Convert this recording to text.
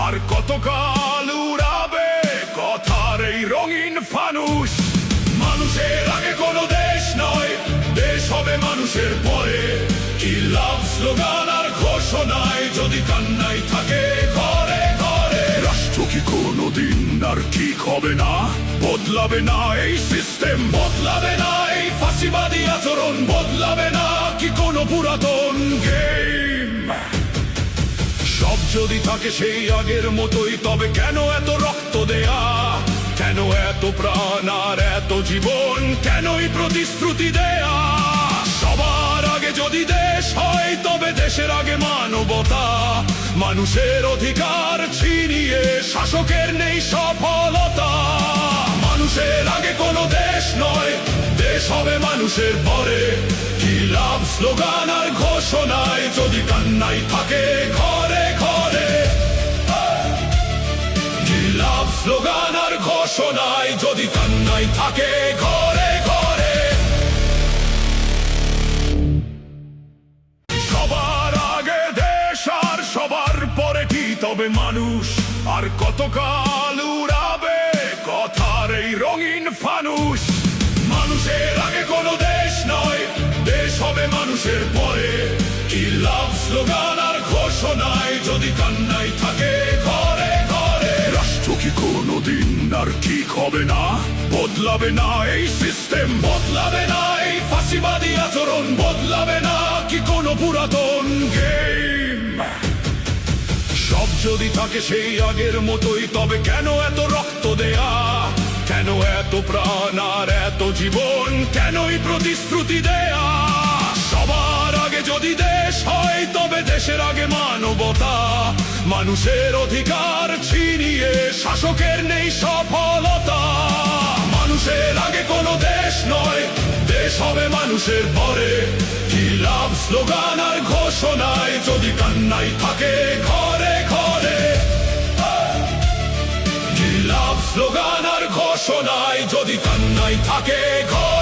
আর কতকাল উড়াবে কথার এই রঙিন ফানুস। মানুষের আগে কোনো দেশ নয়, দেশ হবে মানুষের পরে। কি লাভ স্লোগান আর ঘোষণায় যদি কান্নাই থাকে ঘরে ঘরে। রাষ্ট্র কি কোনোদিন আর ঠিক হবে না? বদলাবে না এই সিস্টেম, বদলাবে না এই ফাঁসিবাদী আচরণ, বদলাবে না কি কোনো পুরাতন গেম? সব যদি থাকে সেই আগের মতোই, তবে কেন এত রক্ত দেয়া? কেন এত প্রাণ আর এত জীবন? কেনই প্রতিশ্রুতি দেয়া? সবার আগে যদি দেশ হয়, তবে দেশের আগে মানবতা। মানুষের অধিকার ছিনিয়ে শাসকের নেই সফলতা। মানুষের আগে কোনো দেশ নয়, দেশ হবে মানুষের পরে। কি লাভ স্লোগান আর ঘোষণায় যদি কান্নাই থাকে ঘরে ঘরে? কি লাভ স্লোগান আর ঘোষণায় যদি কান্নাই থাকে ঘরে ঘরে? সবার আগে দেশ আর সবার পরে কি তবে মানুষ? আর কতকাল উড়াবে কথার এই রঙিন ফানুস? মানুষের আগে কোনো দেশ নয়, দেশ হবে মানুষের পরে। কি লাভ স্লোগান আর ঘোষণায় যদি কান্নাই থাকে ঘরে ঘরে? রাষ্ট্র কি কোনোদিন আর ঠিক হবে না? বদলাবে না এই সিস্টেম, বদলাবে না এই ফাঁসিবাদী আচরণ, বদলাবে না কি কোনো পুরাতন গেম? সব যদি থাকে সেই আগের মতোই, তবে কেন এত রক্ত দেয়া? কেন এত প্রাণ আর এত জীবন? কেনই প্রতিশ্রুতি দেয়া? সবার আগে যদি দেশ হয়, তবে দেশের আগে মানবতা। মানুষের অধিকার ছিনিয়ে শাসকের নেই সফলতা। মানুষের আগে কোনো দেশ নয়, দেশ হবে মানুষের পরে। কি লাভ স্লোগান আর ঘোষণায় যদি কান্নাই থাকে ঘরে ঘরে? কি লাভ স্লোগান আর ঘোষণায় যদি কান্নাই থাকে ঘরে?